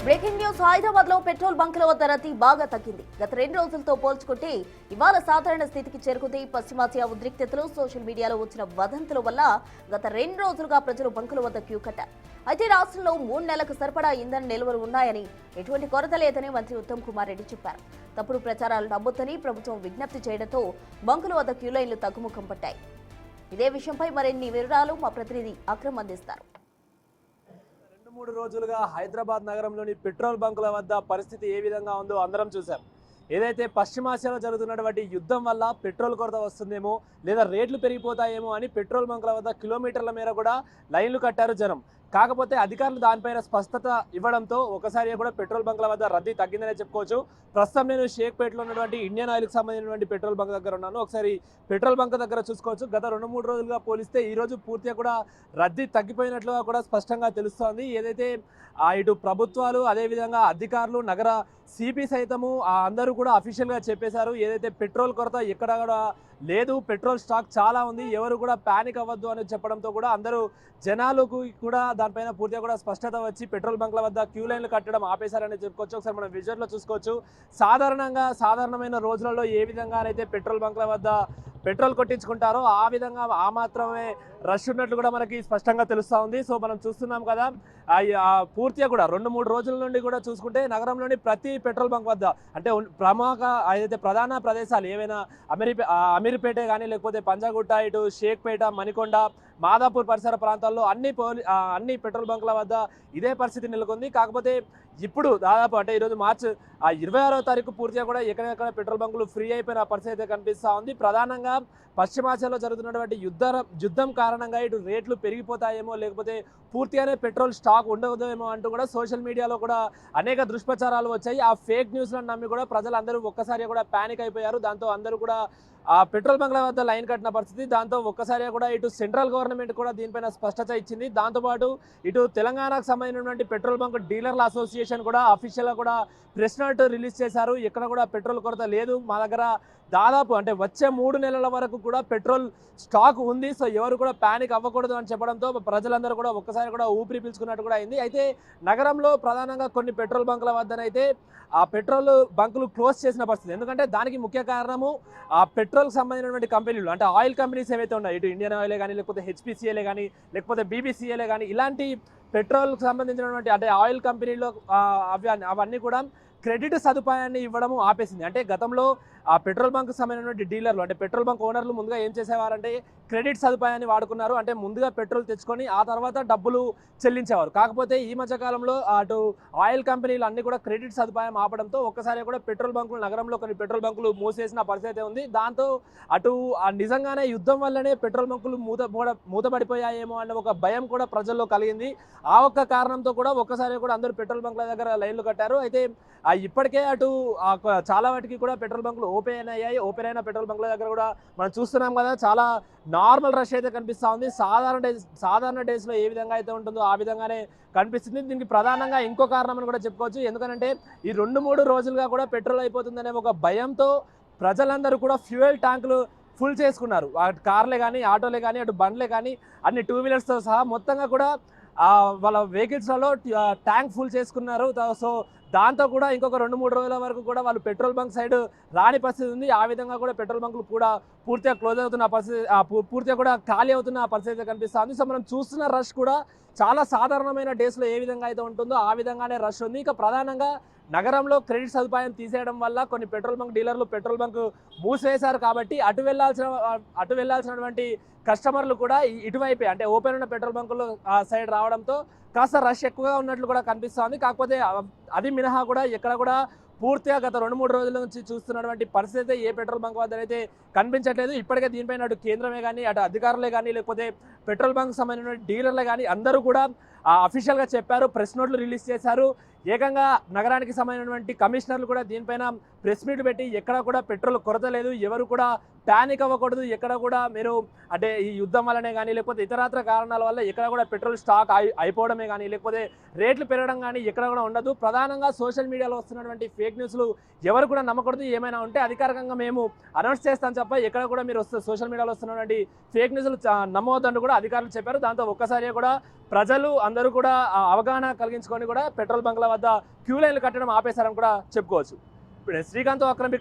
Breaking news Hyderabad లో petrol బంకుల వద్ద రద్దీ బాగా తగ్గింది. గత 2 రోజులతో పోల్చుకుంటే ఇవాళ సాధారణ స్థితికి చేరుకుంది. పశ్చిమాసియా ఉద్రిక్తతలు, సోషల్ మీడియాలో వచ్చిన వదంతుల వల్ల గత 2 రోజులుగా ప్రజలు బంకుల వద్ద క్యూ కట్టారు. అయితే రాష్ట్రంలో 3 నెలలకు సరిపడా ఇంధన నిల్వలు ఉన్నాయని, ఎటువంటి కొరత లేదని మంత్రి ఉత్తమ్ కుమార్ రెడ్డి చెప్పారు. తప్పుడు ప్రచారాలు నమ్మొద్దని ప్రభుత్వం విజ్ఞప్తి చేయడంతో బంకుల వద్ద క్యూ లైన్లు తగ్గుముఖం పట్టాయి. ఇదే విషయంపై మరిన్ని వివరాలు మా ప్రతినిధి అక్రమ్ అందిస్తారు. 2-3 రోజులుగా హైదరాబాద్ నగరంలోని పెట్రోల్ బంకుల వద్ద పరిస్థితి ఏ విధంగా ఉందో అందరం చూసాం. ఏదైతే పశ్చిమాసియాలో జరుగుతున్నటువంటి యుద్ధం వల్ల పెట్రోల్ కొరత వస్తుందేమో లేదా రేట్లు పెరిగిపోతాయేమో అని పెట్రోల్ బంకుల వద్ద కిలోమీటర్ల మేర కూడా లైన్లు కట్టారు జనం. కాకపోతే అధికారులు దానిపైన స్పష్టత ఇవ్వడంతో ఒకసారి కూడా పెట్రోల్ బంకుల వద్ద రద్దీ తగ్గిందనే చెప్పుకోవచ్చు. ప్రస్తుతం నేను షేక్పేటలో ఉన్నటువంటి ఇండియన్ ఆయిల్కి సంబంధించినటువంటి పెట్రోల్ బంక్ దగ్గర ఉన్నాను. ఒకసారి పెట్రోల్ బంక్ దగ్గర చూసుకోవచ్చు. గత 2-3 రోజులుగా పోలిస్తే ఈ రోజు పూర్తిగా కూడా రద్దీ తగ్గిపోయినట్లుగా కూడా స్పష్టంగా తెలుస్తోంది. ఏదైతే ఇటు ప్రభుత్వాలు, అదేవిధంగా అధికారులు, నగర సిపి సైతము అందరూ కూడా అఫీషియల్గా చెప్పేశారు. ఏదైతే పెట్రోల్ కొరత ఎక్కడ కూడా లేదు, పెట్రోల్ స్టాక్ చాలా ఉంది, ఎవరు కూడా ప్యానిక్ అవ్వద్దు అని చెప్పడంతో కూడా అందరూ జనాలకు కూడా దానిపైన పూర్తిగా కూడా స్పష్టత వచ్చి పెట్రోల్ బంక్ల వద్ద క్యూ లైన్లు కట్టడం ఆపేశారని చెప్పుకోవచ్చు. ఒకసారి మనం విజువల్లో చూసుకోవచ్చు. సాధారణమైన రోజులలో ఏ విధంగానైతే పెట్రోల్ బంక్ల వద్ద పెట్రోల్ కొట్టించుకుంటారో ఆ విధంగా ఆ మాత్రమే రష్ ఉన్నట్లు కూడా మనకి స్పష్టంగా తెలుస్తూ ఉంది. సో మనం చూస్తున్నాం కదా, పూర్తిగా కూడా 2-3 రోజుల నుండి కూడా చూసుకుంటే నగరంలోని ప్రతి పెట్రోల్ బంక్ వద్ద అంటే ప్రముఖ ఏదైతే ప్రధాన ప్రదేశాలు ఏవైనా అమీర్పేట కానీ లేకపోతే పంజాగుట్ట, ఇటు షేక్పేట, మణికొండ, మాదాపూర్ పరిసర ప్రాంతాల్లో అన్ని పెట్రోల్ బంకుల వద్ద ఇదే పరిస్థితి నెలకొంది. కాకపోతే ఇప్పుడు దాదాపు అంటే ఈరోజు మార్చి 26వ తారీఖు పూర్తిగా కూడా ఎక్కడెక్కడ పెట్రోల్ బంకులు ఫ్రీ అయిపోయిన పరిస్థితి అయితే కనిపిస్తూ ఉంది. ప్రధానంగా పశ్చిమాసియాలో జరుగుతున్నటువంటి యుద్ధం కారణంగా ఇటు రేట్లు పెరిగిపోతాయేమో లేకపోతే పూర్తిగానే పెట్రోల్ స్టాక్ ఉండదేమో అంటూ కూడా సోషల్ మీడియాలో కూడా అనేక దుష్ప్రచారాలు వచ్చాయి. ఆ ఫేక్ న్యూస్లను నమ్మి కూడా ప్రజలందరూ ఒక్కసారిగా కూడా ప్యానిక్ అయిపోయారు. దాంతో అందరూ కూడా పెట్రోల్ బంక్ల వద్ద లైన్ కట్టిన పరిస్థితి. దాంతో ఒక్కసారిగా కూడా ఇటు సెంట్రల్ గవర్నమెంట్ కూడా దీనిపైన స్పష్టత ఇచ్చింది. దాంతోపాటు ఇటు తెలంగాణకు సంబంధించినటువంటి పెట్రోల్ బంక్ డీలర్ల అసోసియేషన్ కూడా అఫీషియల్గా కూడా ప్రెస్ నోట్ రిలీజ్ చేశారు. ఎక్కడ కూడా పెట్రోల్ కొరత లేదు, మా దగ్గర దాదాపు అంటే వచ్చే 3 నెలల వరకు కూడా పెట్రోల్ స్టాక్ ఉంది, సో ఎవరు కూడా ప్యానిక్ అవ్వకూడదు అని చెప్పడంతో ప్రజలందరూ కూడా ఒక్కసారి కూడా ఊపిరి పీల్చుకున్నట్టు కూడా అయింది. అయితే నగరంలో ప్రధానంగా కొన్ని పెట్రోల్ బంకుల వద్దనైతే ఆ పెట్రోల్ బంకులు క్లోజ్ చేసిన పరిస్థితి. ఎందుకంటే దానికి ముఖ్య కారణము ఆ పెట్రోల్కి సంబంధించినటువంటి కంపెనీలు అంటే ఆయిల్ కంపెనీస్ ఏవైతే ఉన్నాయో, ఇటు ఇండియన్ ఆయిలే కానీ లేకపోతే హెచ్పిసిఎలే కానీ లేకపోతే బీబీసీఎలే కానీ ఇలాంటి పెట్రోల్కి సంబంధించినటువంటి అంటే ఆయిల్ కంపెనీలో అవన్నీ కూడా క్రెడిట్ సదుపాయాన్ని ఇవ్వడము ఆపేసింది. అంటే గతంలో ఆ పెట్రోల్ బంక్ సంబంధించినటువంటి డీలర్లు అంటే పెట్రోల్ బంక్ ఓనర్లు ముందుగా ఏం చేసేవారంటే క్రెడిట్ సదుపాయాన్ని వాడుకున్నారు. అంటే ముందుగా పెట్రోల్ తెచ్చుకొని ఆ తర్వాత డబ్బులు చెల్లించేవారు. కాకపోతే ఈ మధ్యకాలంలో అటు ఆయిల్ కంపెనీలు అన్ని కూడా క్రెడిట్ సదుపాయం ఆపడంతో ఒక్కసారి కూడా పెట్రోల్ బంకులు నగరంలో కొన్ని పెట్రోల్ బంకులు మూసేసిన పరిస్థితి ఉంది. దాంతో అటు నిజంగానే యుద్ధం వల్లనే పెట్రోల్ బంకులు మూతపడిపోయాయేమో అన్న ఒక భయం కూడా ప్రజల్లో కలిగింది. ఆ ఒక్క కారణంతో కూడా ఒక్కసారి కూడా అందరూ పెట్రోల్ బంకుల దగ్గర లైన్లు కట్టారు. అయితే ఇప్పటికే అటు చాలా వాటికి కూడా పెట్రోల్ బంకులు ఓపెన్ అయిన పెట్రోల్ బంకుల దగ్గర కూడా మనం చూస్తున్నాం కదా, చాలా నార్మల్ రష్ అయితే కనిపిస్తూ ఉంది. సాధారణ డేస్లో ఏ విధంగా అయితే ఉంటుందో ఆ విధంగానే కనిపిస్తుంది. దీనికి ప్రధానంగా ఇంకో కారణం అని కూడా చెప్పుకోవచ్చు. ఎందుకంటే ఈ 2-3 రోజులుగా కూడా పెట్రోల్ అయిపోతుందనే ఒక భయంతో ప్రజలందరూ కూడా ఫ్యూయల్ ట్యాంకులు ఫుల్ చేసుకున్నారు. అటు కార్లే కానీ, ఆటోలే కానీ, అటు బండ్లే కానీ, అన్ని 2 వీలర్స్తో సహా మొత్తంగా కూడా వాళ్ళ వెహికల్స్లలో ట్యాంక్ ఫుల్ చేసుకున్నారు. సో దాంతో కూడా ఇంకొక 2-3 రోజుల వరకు కూడా వాళ్ళు పెట్రోల్ బంక్ సైడ్ రాని పరిస్థితి ఉంది. ఆ విధంగా కూడా పెట్రోల్ బంకులు కూడా పూర్తిగా క్లోజ్ అవుతున్న పరిస్థితి, పూర్తిగా కూడా ఖాళీ అవుతున్న పరిస్థితి కనిపిస్తుంది. సో మనం చూస్తున్న రష్ కూడా చాలా సాధారణమైన డేస్లో ఏ విధంగా అయితే ఉంటుందో ఆ విధంగానే రష్ ఉంది. ఇక ప్రధానంగా నగరంలో క్రెడిట్ సదుపాయం తీసేయడం వల్ల కొన్ని పెట్రోల్ బంక్ డీలర్లు పెట్రోల్ బంక్ మూసివేశారు కాబట్టి అటు వెళ్లాల్సినటువంటి కస్టమర్లు కూడా ఇటువైపే అంటే ఓపెన్ ఉన్న పెట్రోల్ బంకులు సైడ్ రావడంతో కాస్త రష్ ఎక్కువగా ఉన్నట్లు కూడా కనిపిస్తుంది. కాకపోతే అది మినహా కూడా ఎక్కడ కూడా పూర్తిగా గత 2-3 రోజుల నుంచి చూస్తున్నటువంటి పరిస్థితి ఏ పెట్రోల్ బంక్ వద్ద అయితే కనిపించట్లేదు. ఇప్పటికే దీనిపైన అటు కేంద్రమే కానీ, అటు అధికారులే కానీ, లేకపోతే పెట్రోల్ బంక్ సంబంధించిన డీలర్లే కానీ అందరూ కూడా అఫీషియల్గా చెప్పారు, ప్రెస్ నోట్లు రిలీజ్ చేశారు. ఏకంగా నగరానికి సంబంధించినటువంటి కమిషనర్లు కూడా దీనిపైన ప్రెస్ మీట్ పెట్టి ఎక్కడ కూడా పెట్రోల్ కొరత లేదు, ఎవరు కూడా ప్యానిక్ అవ్వకూడదు, ఎక్కడ కూడా మీరు అంటే ఈ యుద్ధం వల్లనే కానీ లేకపోతే ఇతరత్ర కారణాల వల్ల ఎక్కడ కూడా పెట్రోల్ స్టాక్ అయిపోవడమే కానీ లేకపోతే రేట్లు పెరగడం కానీ ఎక్కడ కూడా ఉండదు. ప్రధానంగా సోషల్ మీడియాలో వస్తున్నటువంటి ఫేక్ న్యూస్లు ఎవరు కూడా నమ్మకూడదు. ఏమైనా ఉంటే అధికారికంగా మేము అనౌన్స్ చేస్తాం తప్ప ఎక్కడ కూడా మీరు సోషల్ మీడియాలో వస్తున్నటువంటి ఫేక్ న్యూస్లు నమ్మవద్దంటూ కూడా అధికారులు చెప్పారు. దాంతో ఒక్కసారిగా కూడా ప్రజలు అందరూ కూడా అవగాహన కలిగించుకొని కూడా పెట్రోల్ బంక్ల వద్ద క్యూ లైన్లు కట్టడం ఆపేశారని కూడా చెప్పుకోవచ్చు. ఇప్పుడు శ్రీకాంత్ అక్రమ్